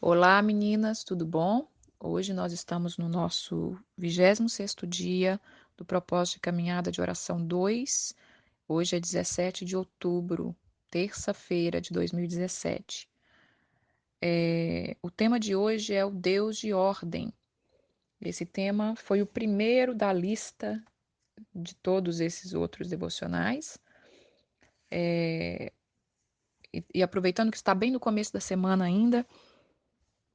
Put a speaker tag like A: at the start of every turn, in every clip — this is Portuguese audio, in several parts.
A: Olá, meninas, tudo bom? Hoje nós estamos no nosso 26º dia do propósito de caminhada de oração 2. Hoje é 17 de outubro, terça-feira de 2017. O tema de hoje é o Deus de ordem. Esse tema foi o primeiro da lista de todos esses outros devocionais. E aproveitando que está bem no começo da semana ainda,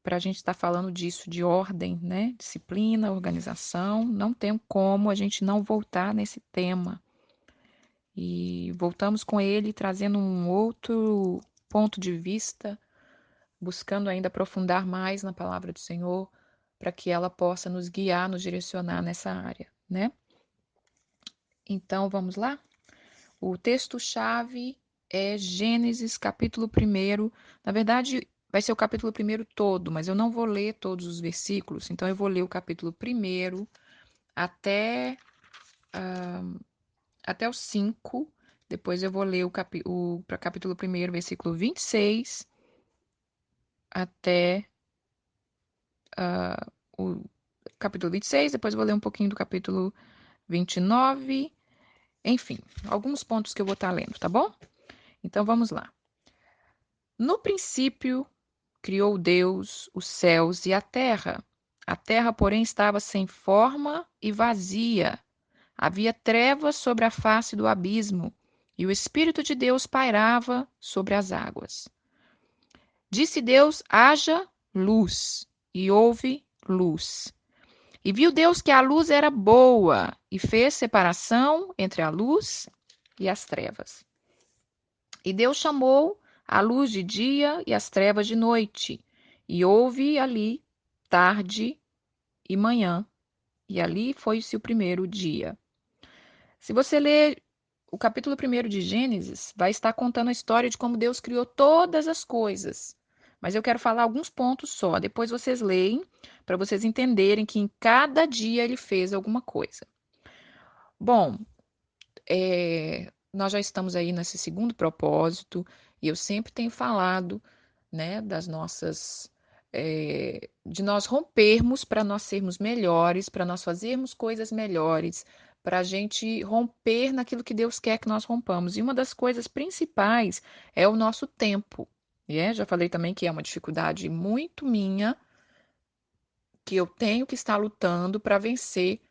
A: para a gente estar falando disso, de ordem, né? Disciplina, organização, não tem como a gente não voltar nesse tema. E voltamos com ele trazendo um outro ponto de vista, buscando ainda aprofundar mais na palavra do Senhor, para que ela possa nos guiar, nos direcionar nessa área, né? Então vamos lá? O texto-chave é Gênesis, capítulo 1. Na verdade, vai ser o capítulo 1 todo, mas eu não vou ler todos os versículos, então eu vou ler o capítulo 1 até, até o 5. Depois eu vou ler o capítulo 1, versículo 26, até o capítulo 26. Depois eu vou ler um pouquinho do capítulo 29. Enfim, alguns pontos que eu vou estar lendo, tá bom? Então vamos lá. No princípio, criou Deus os céus e a terra. A terra, porém, estava sem forma e vazia. Havia trevas sobre a face do abismo, e o Espírito de Deus pairava sobre as águas. Disse Deus: haja luz, e houve luz. E viu Deus que a luz era boa, e fez separação entre a luz e as trevas. E Deus chamou a luz de dia e as trevas de noite. E houve ali tarde e manhã. E ali foi-se o primeiro dia. Se você ler o capítulo 1 de Gênesis, vai estar contando a história de como Deus criou todas as coisas. Mas eu quero falar alguns pontos só. Depois vocês leem, para vocês entenderem que em cada dia ele fez alguma coisa. Bom, nós já estamos aí nesse segundo propósito, e eu sempre tenho falado, né, de nós rompermos para nós sermos melhores, para nós fazermos coisas melhores, para a gente romper naquilo que Deus quer que nós rompamos. E uma das coisas principais é o nosso tempo. Já falei também que é uma dificuldade muito minha, que eu tenho que estar lutando para vencer,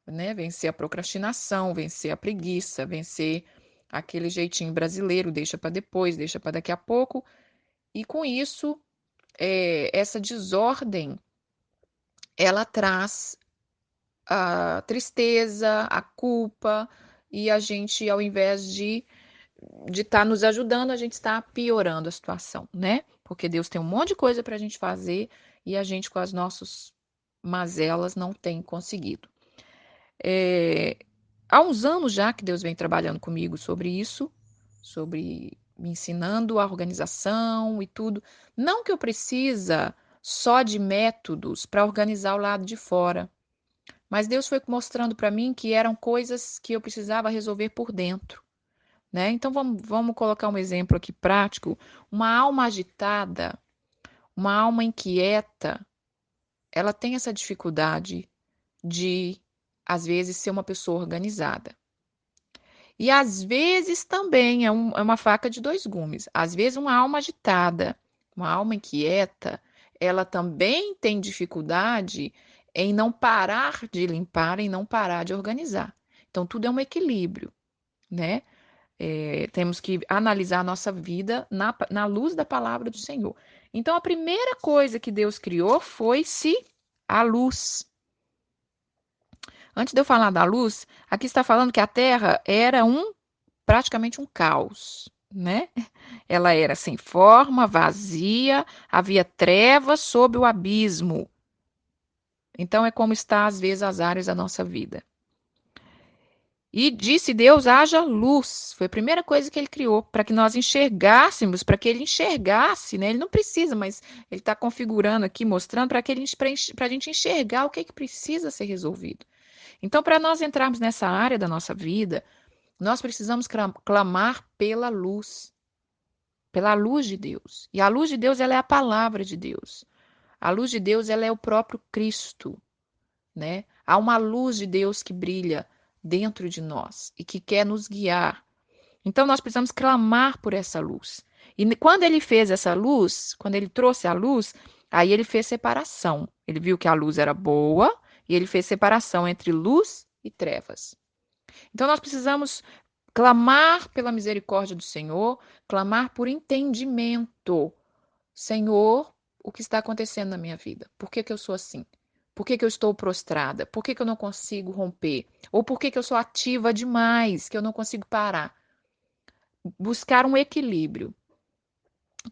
A: né? Vencer a procrastinação, vencer a preguiça, vencer aquele jeitinho brasileiro, deixa para depois, deixa para daqui a pouco. E com isso, essa desordem, ela traz a tristeza, a culpa, e a gente, ao invés de estar nos ajudando, a gente está piorando a situação, né? Porque Deus tem um monte de coisa para a gente fazer e a gente, com as nossas mazelas, não tem conseguido. Há uns anos já que Deus vem trabalhando comigo sobre isso, sobre me ensinando a organização e tudo. Não que eu precisa só de métodos para organizar o lado de fora, mas Deus foi mostrando para mim que eram coisas que eu precisava resolver por dentro, né? Então vamos colocar um exemplo aqui prático. Uma alma agitada, uma alma inquieta, ela tem essa dificuldade de, às vezes, ser uma pessoa organizada. E às vezes também é uma faca de dois gumes. Às vezes, uma alma agitada, uma alma inquieta, ela também tem dificuldade em não parar de limpar, em não parar de organizar. Então, tudo é um equilíbrio, né? Temos que analisar a nossa vida na luz da palavra do Senhor. Então, a primeira coisa que Deus criou foi-se a luz. Antes de eu falar da luz, aqui está falando que a Terra era praticamente um caos, né? Ela era sem forma, vazia, havia trevas sob o abismo. Então é como está às vezes as áreas da nossa vida. E disse Deus: haja luz. Foi a primeira coisa que ele criou, para que nós enxergássemos, para que ele enxergasse, né? Ele não precisa, mas ele está configurando aqui, mostrando para a gente enxergar o que precisa ser resolvido. Então, para nós entrarmos nessa área da nossa vida, nós precisamos clamar pela luz de Deus. E a luz de Deus, ela é a palavra de Deus. A luz de Deus, ela é o próprio Cristo, né? Há uma luz de Deus que brilha dentro de nós e que quer nos guiar. Então nós precisamos clamar por essa luz. E quando ele fez essa luz, quando ele trouxe a luz, aí ele fez separação. Ele viu que a luz era boa e ele fez separação entre luz e trevas. Então nós precisamos clamar pela misericórdia do Senhor, clamar por entendimento. Senhor, o que está acontecendo na minha vida? Por que que eu sou assim? Por que que eu estou prostrada? Por que que eu não consigo romper? Ou por que que eu sou ativa demais, que eu não consigo parar? Buscar um equilíbrio.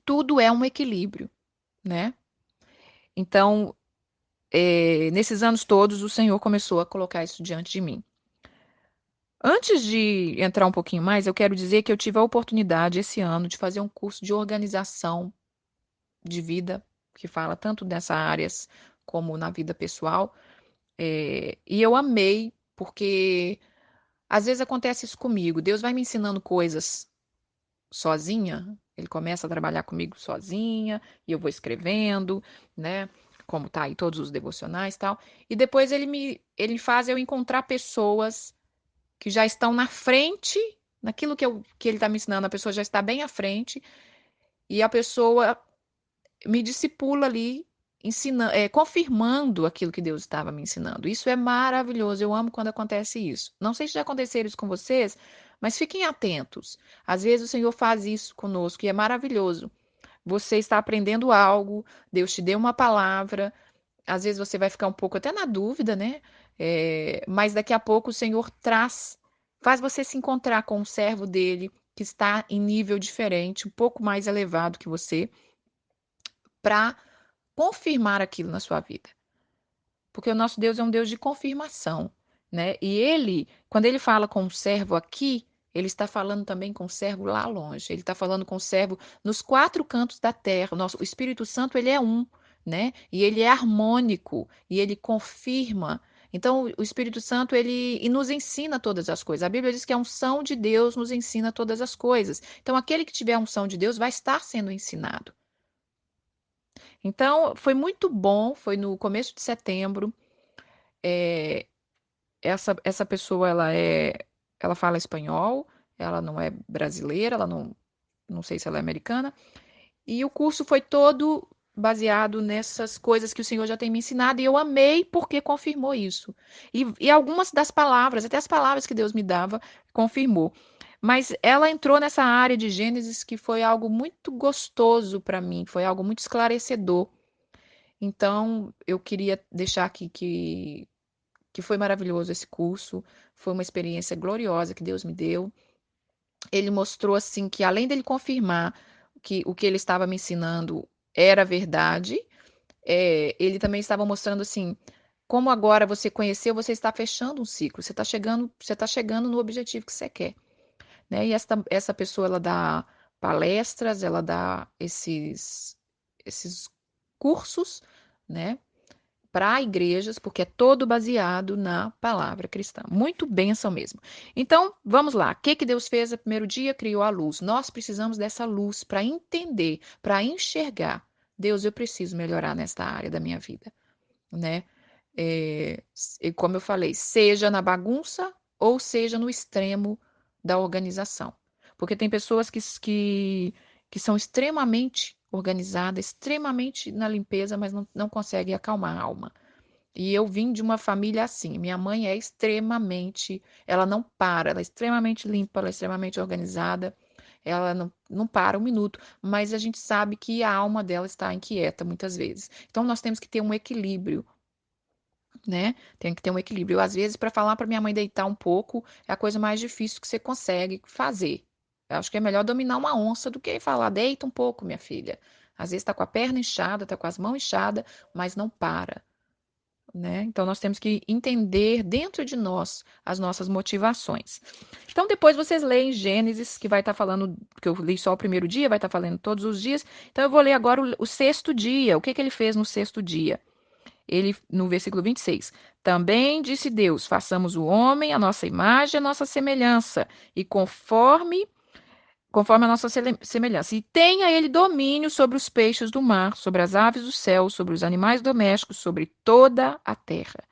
A: Tudo é um equilíbrio, né? Então, nesses anos todos, o Senhor começou a colocar isso diante de mim. Antes de entrar um pouquinho mais, eu quero dizer que eu tive a oportunidade esse ano de fazer um curso de organização de vida, que fala tanto nessas áreas como na vida pessoal. E eu amei, porque às vezes acontece isso comigo. Deus vai me ensinando coisas sozinha, ele começa a trabalhar comigo sozinha, e eu vou escrevendo, né? Como tá aí todos os devocionais e tal. E depois ele faz eu encontrar pessoas que já estão na frente, naquilo que ele está me ensinando, a pessoa já está bem à frente, e a pessoa me discipula ali, confirmando aquilo que Deus estava me ensinando. Isso é maravilhoso, eu amo quando acontece isso. Não sei se já aconteceu isso com vocês, mas fiquem atentos. Às vezes o Senhor faz isso conosco e é maravilhoso. Você está aprendendo algo, Deus te deu uma palavra, às vezes você vai ficar um pouco até na dúvida, né? Mas daqui a pouco o Senhor faz você se encontrar com um servo dele que está em nível diferente, um pouco mais elevado que você, para confirmar aquilo na sua vida. Porque o nosso Deus é um Deus de confirmação, né? E ele, quando ele fala com o servo aqui, ele está falando também com o servo lá longe. Ele está falando com o servo nos quatro cantos da terra. O Espírito Santo, ele é um, né? E ele é harmônico e ele confirma. Então, o Espírito Santo, ele nos ensina todas as coisas. A Bíblia diz que a unção de Deus nos ensina todas as coisas. Então, aquele que tiver a unção de Deus vai estar sendo ensinado. Então, foi muito bom, foi no começo de setembro. É, essa pessoa, ela fala espanhol, ela não é brasileira, ela não sei se ela é americana. E o curso foi todo baseado nessas coisas que o Senhor já tem me ensinado, e eu amei porque confirmou isso. E algumas das palavras, até as palavras que Deus me dava, confirmou. Mas ela entrou nessa área de Gênesis que foi algo muito gostoso para mim, foi algo muito esclarecedor. Então, eu queria deixar aqui que foi maravilhoso esse curso, foi uma experiência gloriosa que Deus me deu. Ele mostrou assim que além dele confirmar que o que ele estava me ensinando era verdade, ele também estava mostrando assim como agora você conheceu, você está fechando um ciclo, você está chegando no objetivo que você quer, né? E essa pessoa ela dá palestras, ela dá esses cursos, né? Para igrejas, porque é todo baseado na palavra cristã. Muito bênção mesmo. Então, vamos lá. O que que Deus fez no primeiro dia? Criou a luz. Nós precisamos dessa luz para entender, para enxergar. Deus, eu preciso melhorar nesta área da minha vida, né? E como eu falei, seja na bagunça ou seja no extremo da organização. Porque tem pessoas que são extremamente organizadas, extremamente na limpeza, mas não conseguem acalmar a alma. E eu vim de uma família assim. Minha mãe é extremamente, ela não para, ela é extremamente limpa, ela é extremamente organizada, ela não para um minuto, mas a gente sabe que a alma dela está inquieta muitas vezes. Então nós temos que ter um equilíbrio, né? Tem que ter um equilíbrio. Às vezes, para falar para minha mãe deitar um pouco, é a coisa mais difícil que você consegue fazer. Eu acho que é melhor dominar uma onça do que falar, deita um pouco, minha filha. Às vezes está com a perna inchada, está com as mãos inchadas, mas não para, né? Então nós temos que entender dentro de nós as nossas motivações. Então depois vocês leem Gênesis, que vai estar falando, que eu li só o primeiro dia, vai estar falando todos os dias. Então eu vou ler agora o sexto dia. O que que ele fez no sexto dia? Ele, no versículo 26, também disse Deus: façamos o homem a nossa imagem, a nossa semelhança, e conforme conforme a nossa semelhança. E tenha ele domínio sobre os peixes do mar, sobre as aves do céu, sobre os animais domésticos, sobre toda a terra,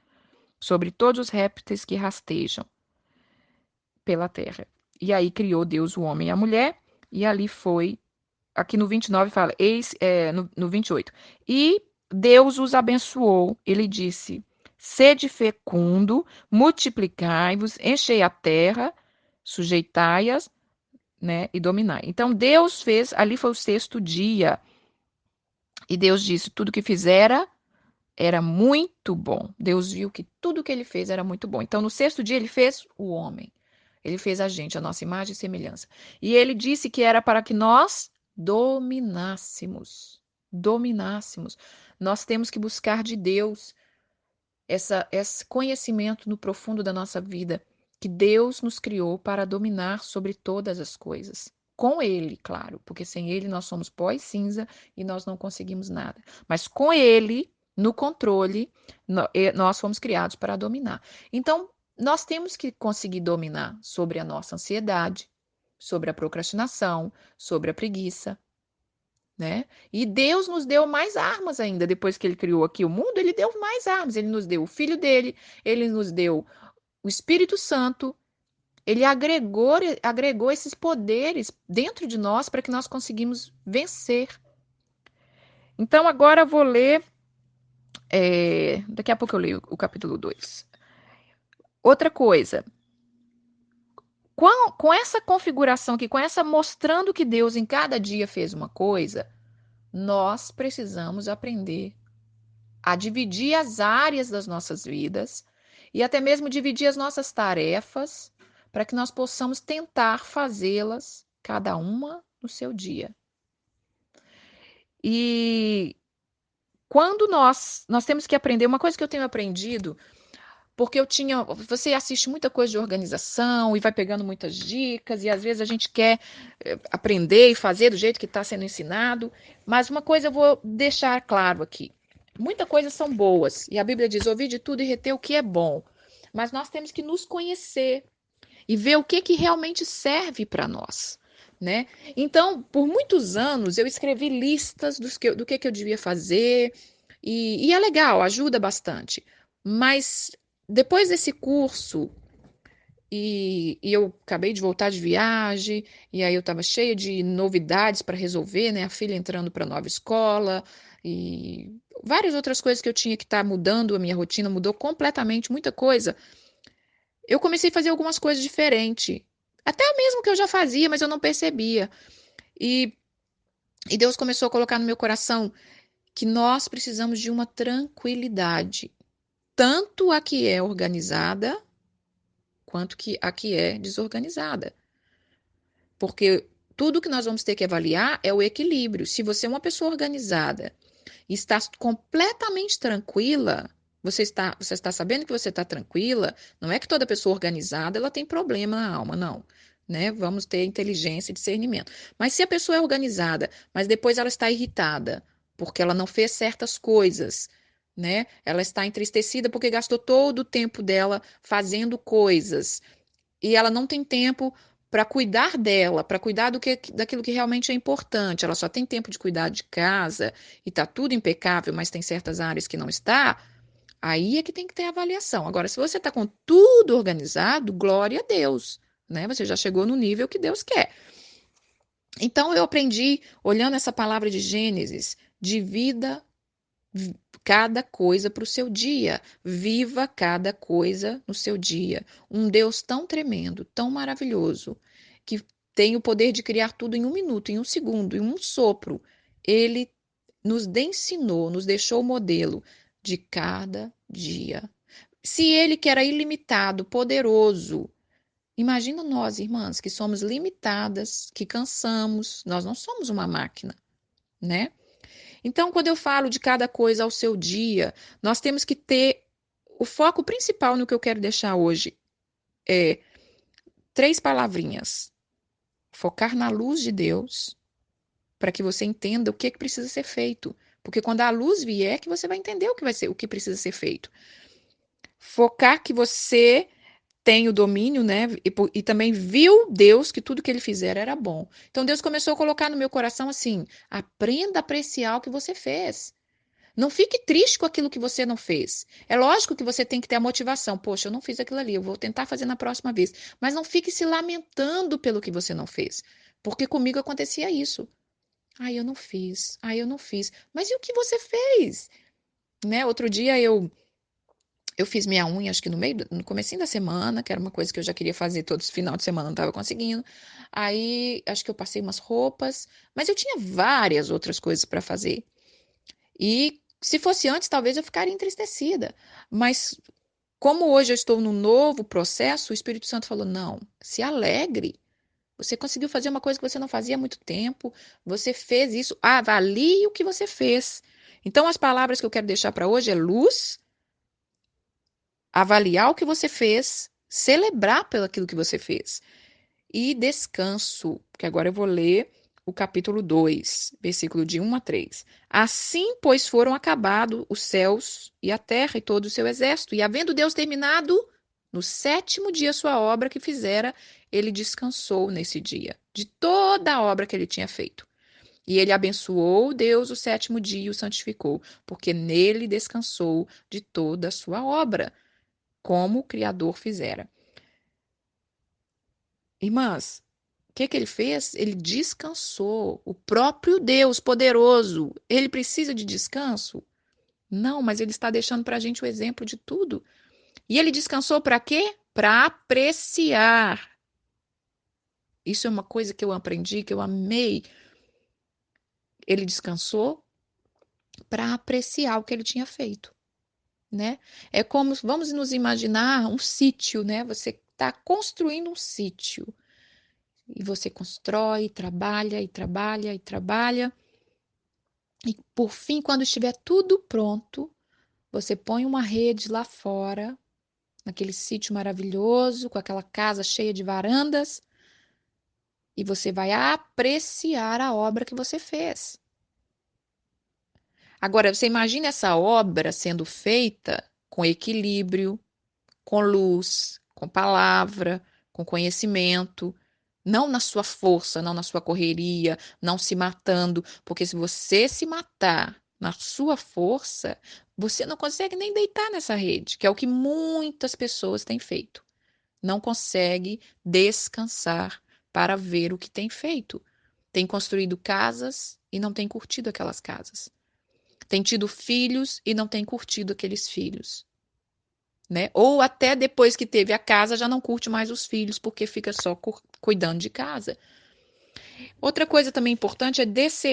A: sobre todos os répteis que rastejam pela terra. E aí criou Deus o homem e a mulher, e ali foi, aqui no 29 fala, no 28, e Deus os abençoou, ele disse, sede fecundo, multiplicai-vos, enchei a terra, sujeitai-as, né, e dominai. Então Deus fez, ali foi o sexto dia, e Deus disse, tudo que fizera era muito bom. Deus viu que tudo que ele fez era muito bom. Então no sexto dia ele fez o homem. Ele fez a gente, a nossa imagem e semelhança. E ele disse que era para que nós dominássemos. Dominássemos. Nós temos que buscar de Deus esse conhecimento no profundo da nossa vida, que Deus nos criou para dominar sobre todas as coisas. Com Ele, claro, porque sem Ele nós somos pó e cinza e nós não conseguimos nada. Mas com Ele, no controle, nós fomos criados para dominar. Então, nós temos que conseguir dominar sobre a nossa ansiedade, sobre a procrastinação, sobre a preguiça, né? E Deus nos deu mais armas ainda, depois que ele criou aqui o mundo, ele deu mais armas, ele nos deu o filho dele, ele nos deu o Espírito Santo, ele agregou esses poderes dentro de nós para que nós conseguimos vencer. Então agora eu vou ler, daqui a pouco eu leio o capítulo 2. Outra coisa, com essa configuração aqui, com essa mostrando que Deus em cada dia fez uma coisa, nós precisamos aprender a dividir as áreas das nossas vidas e até mesmo dividir as nossas tarefas para que nós possamos tentar fazê-las cada uma no seu dia. E quando nós temos que aprender, uma coisa que eu tenho aprendido, porque você assiste muita coisa de organização e vai pegando muitas dicas, e às vezes a gente quer aprender e fazer do jeito que está sendo ensinado, mas uma coisa eu vou deixar claro aqui. Muitas coisas são boas, e a Bíblia diz, ouvir de tudo e reter o que é bom, mas nós temos que nos conhecer e ver o que realmente serve para nós, né? Então, por muitos anos, eu escrevi listas do que eu devia fazer, e é legal, ajuda bastante, mas depois desse curso, e eu acabei de voltar de viagem, e aí eu estava cheia de novidades para resolver, né? A filha entrando para a nova escola, e várias outras coisas que eu tinha que estar mudando, a minha rotina mudou completamente, muita coisa. Eu comecei a fazer algumas coisas diferentes, até mesmo que eu já fazia, mas eu não percebia. E, e Deus começou a colocar no meu coração que nós precisamos de uma tranquilidade, tanto a que é organizada, quanto a que é desorganizada. Porque tudo que nós vamos ter que avaliar é o equilíbrio. Se você é uma pessoa organizada e está completamente tranquila, você está sabendo que você está tranquila, não é que toda pessoa organizada ela tem problema na alma, não. Né? Vamos ter inteligência e discernimento. Mas se a pessoa é organizada, mas depois ela está irritada porque ela não fez certas coisas, né? Ela está entristecida porque gastou todo o tempo dela fazendo coisas e ela não tem tempo para cuidar dela, para cuidar daquilo que realmente é importante. Ela só tem tempo de cuidar de casa e está tudo impecável, mas tem certas áreas que não está. Aí é que tem que ter avaliação. Agora, se você está com tudo organizado, glória a Deus, né? Você já chegou no nível que Deus quer. Então, eu aprendi, olhando essa palavra de Gênesis, divida cada coisa para o seu dia. Viva cada coisa no seu dia. Um Deus tão tremendo, tão maravilhoso, que tem o poder de criar tudo em um minuto, em um segundo, em um sopro. Ele nos ensinou, nos deixou o modelo de cada dia. Se ele que era ilimitado, poderoso, imagina nós, irmãs, que somos limitadas, que cansamos, nós não somos uma máquina, né? Então, quando eu falo de cada coisa ao seu dia, nós temos que ter o foco principal no que eu quero deixar hoje. É 3 palavrinhas. Focar na luz de Deus, para que você entenda o que precisa ser feito. Porque quando a luz vier, que você vai entender o que precisa ser feito. Focar que você tem o domínio, né? E também viu Deus que tudo que ele fizer era bom. Então Deus começou a colocar no meu coração assim: aprenda a apreciar o que você fez. Não fique triste com aquilo que você não fez. É lógico que você tem que ter a motivação. Poxa, eu não fiz aquilo ali, eu vou tentar fazer na próxima vez. Mas não fique se lamentando pelo que você não fez. Porque comigo acontecia isso. Ai, eu não fiz. Ai, eu não fiz. Mas e o que você fez? Né? Outro dia eu fiz minha unha, acho que no comecinho da semana, que era uma coisa que eu já queria fazer todos os final de semana, não estava conseguindo. Aí, acho que eu passei umas roupas, mas eu tinha várias outras coisas para fazer. E se fosse antes, talvez eu ficaria entristecida. Mas como hoje eu estou num novo processo, o Espírito Santo falou: não, se alegre. Você conseguiu fazer uma coisa que você não fazia há muito tempo. Você fez isso. Avalie o que você fez. Então, as palavras que eu quero deixar para hoje é luz, avaliar o que você fez, celebrar pelo aquilo que você fez. E descanso, que agora eu vou ler o capítulo 2, versículo de 1 a 3. Assim, pois, foram acabados os céus e a terra e todo o seu exército, e havendo Deus terminado no sétimo dia sua obra que fizera, ele descansou nesse dia de toda a obra que ele tinha feito. E ele abençoou Deus o sétimo dia e o santificou, porque nele descansou de toda a sua obra, como o Criador fizera. Irmãs, o que que ele fez? Ele descansou. O próprio Deus poderoso, ele precisa de descanso? Não, mas ele está deixando para a gente o exemplo de tudo. E ele descansou para quê? Para apreciar. Isso é uma coisa que eu aprendi, que eu amei. Ele descansou para apreciar o que ele tinha feito, né? É como, vamos nos imaginar um sítio, né? Você está construindo um sítio. E você constrói, trabalha e trabalha e trabalha. E por fim, quando estiver tudo pronto, você põe uma rede lá fora, naquele sítio maravilhoso, com aquela casa cheia de varandas, e você vai apreciar a obra que você fez. Agora, você imagina essa obra sendo feita com equilíbrio, com luz, com palavra, com conhecimento, não na sua força, não na sua correria, não se matando, porque se você se matar na sua força, você não consegue nem deitar nessa rede, que é o que muitas pessoas têm feito. Não consegue descansar para ver o que tem feito. Tem construído casas e não tem curtido aquelas casas. Tem tido filhos e não tem curtido aqueles filhos, né? Ou até depois que teve a casa, já não curte mais os filhos, porque fica só cuidando de casa. Outra coisa também importante é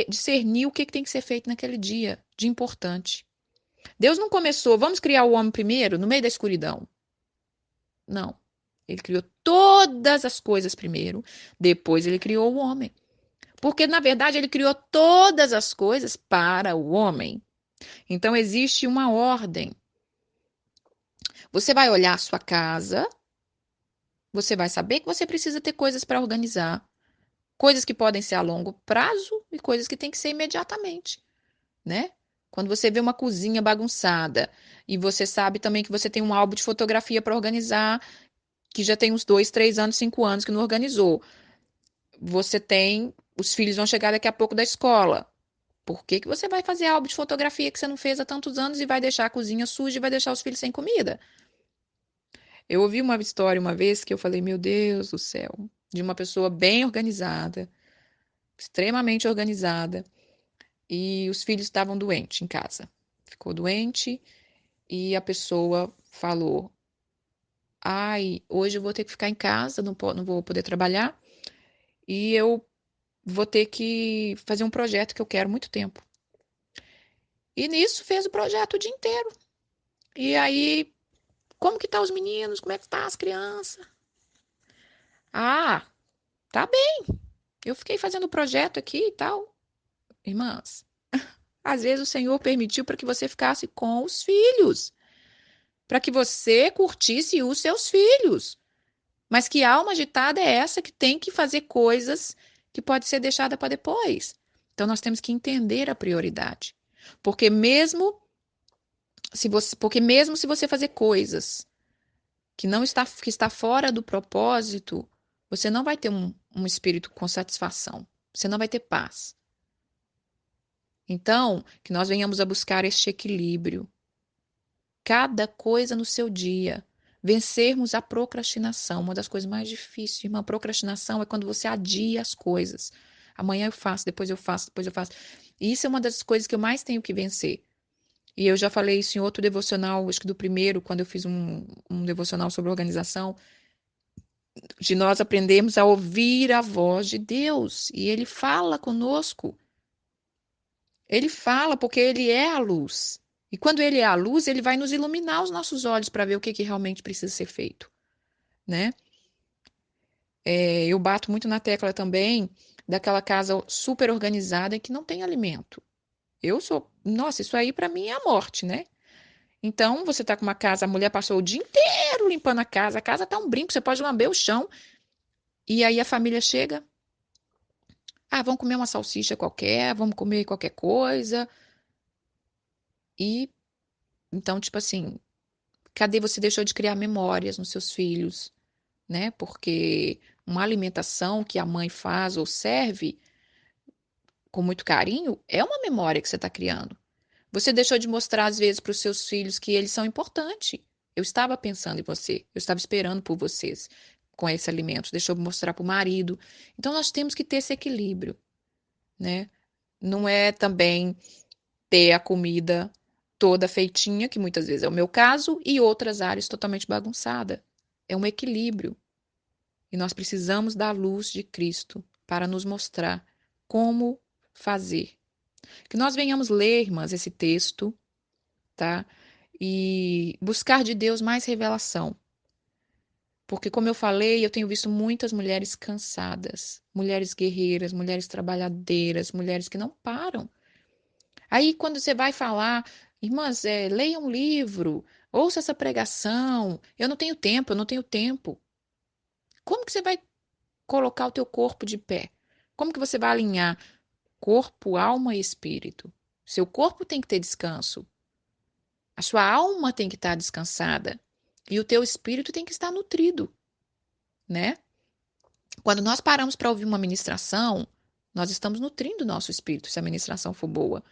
A: discernir o que tem que ser feito naquele dia de importante. Deus não começou, vamos criar o homem primeiro, no meio da escuridão. Não. Ele criou todas as coisas primeiro, depois ele criou o homem. Porque, na verdade, ele criou todas as coisas para o homem. Então, existe uma ordem. Você vai olhar a sua casa, você vai saber que você precisa ter coisas para organizar. Coisas que podem ser a longo prazo e coisas que têm que ser imediatamente, né? Quando você vê uma cozinha bagunçada e você sabe também que você tem um álbum de fotografia para organizar, que já tem uns 2, 3 anos, 5 anos que não organizou. Você tem, os filhos vão chegar daqui a pouco da escola. Por que que você vai fazer álbum de fotografia que você não fez há tantos anos e vai deixar a cozinha suja e vai deixar os filhos sem comida? Eu ouvi uma história uma vez que eu falei, meu Deus do céu, de uma pessoa bem organizada, extremamente organizada, e os filhos estavam doentes em casa. Ficou doente e a pessoa falou: ai, hoje eu vou ter que ficar em casa, não vou poder trabalhar e eu vou ter que fazer um projeto que eu quero há muito tempo. E nisso fez o projeto o dia inteiro. E aí, como que tá os meninos? Como é que tá as crianças? Ah, tá bem. Eu fiquei fazendo o projeto aqui e tal. Irmãs, às vezes o Senhor permitiu para que você ficasse com os filhos, para que você curtisse os seus filhos. Mas que alma agitada é essa que tem que fazer coisas que pode ser deixada para depois? Então nós temos que entender a prioridade. Porque mesmo porque mesmo se você fazer coisas que está fora do propósito, você não vai ter um espírito com satisfação. Você não vai ter paz. Então, que nós venhamos a buscar este equilíbrio. Cada coisa no seu dia. Vencermos a procrastinação. Uma das coisas mais difíceis, irmã, procrastinação é quando você adia as coisas. Amanhã eu faço, depois eu faço, depois eu faço. E isso é uma das coisas que eu mais tenho que vencer. E eu já falei isso em outro devocional, acho que do primeiro, quando eu fiz um devocional sobre organização, de nós aprendermos a ouvir a voz de Deus. E Ele fala conosco. Ele fala porque Ele é a luz. E quando Ele é a luz, Ele vai nos iluminar os nossos olhos para ver o que, que realmente precisa ser feito, né? Eu bato muito na tecla também daquela casa super organizada que não tem alimento. Nossa, isso aí para mim é a morte, né? Então, você tá com uma casa, a mulher passou o dia inteiro limpando a casa tá um brinco, você pode lamber o chão, e aí a família chega, vamos comer uma salsicha qualquer, vamos comer qualquer coisa, e então, tipo assim, cadê você deixou de criar memórias nos seus filhos, né? Porque uma alimentação que a mãe faz ou serve com muito carinho é uma memória que você está criando. Você deixou de mostrar, às vezes, para os seus filhos que eles são importantes. Eu estava pensando em você, eu estava esperando por vocês com esse alimento. Deixou de mostrar para o marido. Então, nós temos que ter esse equilíbrio, né? Não é também ter a comida toda feitinha, que muitas vezes é o meu caso, e outras áreas totalmente bagunçada. É um equilíbrio. E nós precisamos da luz de Cristo para nos mostrar como fazer. Que nós venhamos ler, irmãs, esse texto, tá? E buscar de Deus mais revelação. Porque, como eu falei, eu tenho visto muitas mulheres cansadas, mulheres guerreiras, mulheres trabalhadeiras, mulheres que não param. Aí, quando você vai falar, irmãs, leia um livro, ouça essa pregação, eu não tenho tempo, eu não tenho tempo. Como que você vai colocar o teu corpo de pé? Como que você vai alinhar corpo, alma e espírito? Seu corpo tem que ter descanso. A sua alma tem que estar descansada. E o teu espírito tem que estar nutrido, né? Quando nós paramos para ouvir uma ministração, nós estamos nutrindo o nosso espírito, se a ministração for boa.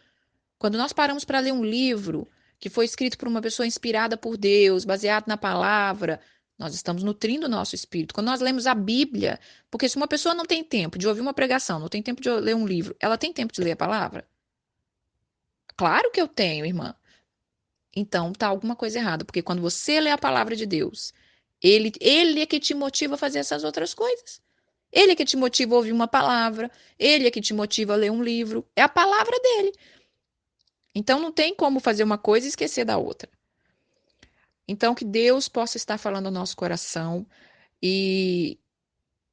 A: Quando nós paramos para ler um livro que foi escrito por uma pessoa inspirada por Deus, baseado na palavra, nós estamos nutrindo o nosso espírito. Quando nós lemos a Bíblia, porque se uma pessoa não tem tempo de ouvir uma pregação, não tem tempo de ler um livro, ela tem tempo de ler a palavra? Claro que eu tenho, irmã. Então tá alguma coisa errada, porque quando você lê a palavra de Deus, ele é que te motiva a fazer essas outras coisas. Ele é que te motiva a ouvir uma palavra, ele é que te motiva a ler um livro, é a palavra dele. Então não tem como fazer uma coisa e esquecer da outra. Então que Deus possa estar falando ao nosso coração e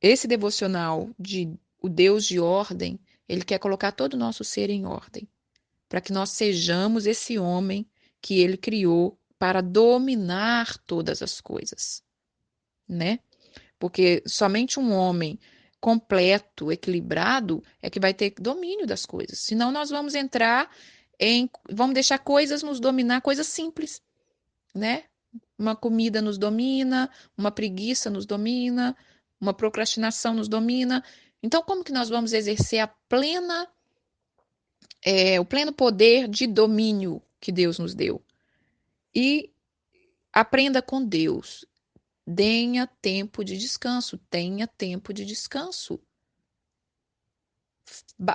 A: esse devocional de o Deus de ordem, ele quer colocar todo o nosso ser em ordem, para que nós sejamos esse homem que ele criou para dominar todas as coisas, né? Porque somente um homem completo, equilibrado, é que vai ter domínio das coisas. Senão nós vamos vamos deixar coisas nos dominar, coisas simples, né? Uma comida nos domina, uma preguiça nos domina, uma procrastinação nos domina. Então, como que nós vamos exercer o pleno poder de domínio que Deus nos deu? E aprenda com Deus. Tenha tempo de descanso.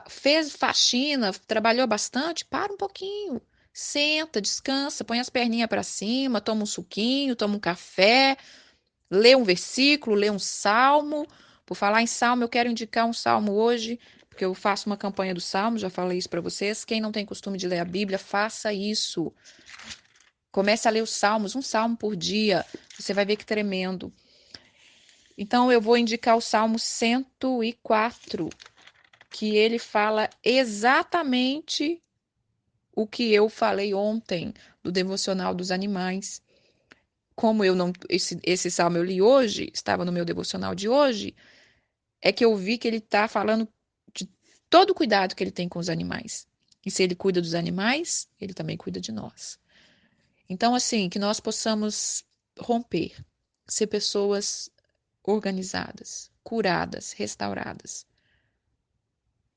A: Fez faxina, trabalhou bastante, para um pouquinho. Senta, descansa, põe as perninhas para cima, toma um suquinho, toma um café, lê um versículo, lê um salmo. Por falar em salmo, eu quero indicar um salmo hoje, porque eu faço uma campanha do salmo, já falei isso para vocês. Quem não tem costume de ler a Bíblia, faça isso. Comece a ler os salmos, um salmo por dia. Você vai ver que tremendo. Então, eu vou indicar o Salmo 104, que ele fala exatamente o que eu falei ontem do devocional dos animais. Como eu não. Esse salmo eu li hoje, estava no meu devocional de hoje, é que eu vi que ele está falando de todo o cuidado que ele tem com os animais. E se ele cuida dos animais, ele também cuida de nós. Então, assim, que nós possamos romper ser pessoas organizadas, curadas, restauradas.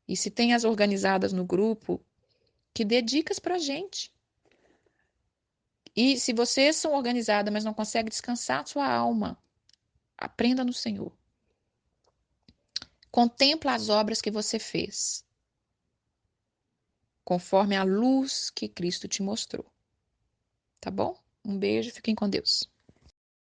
A: E se tem as organizadas no grupo, que dê dicas pra gente. E se vocês são organizadas, mas não conseguem descansar a sua alma, aprenda no Senhor. Contempla as obras que você fez, conforme a luz que Cristo te mostrou. Tá bom? Um beijo, fiquem com Deus.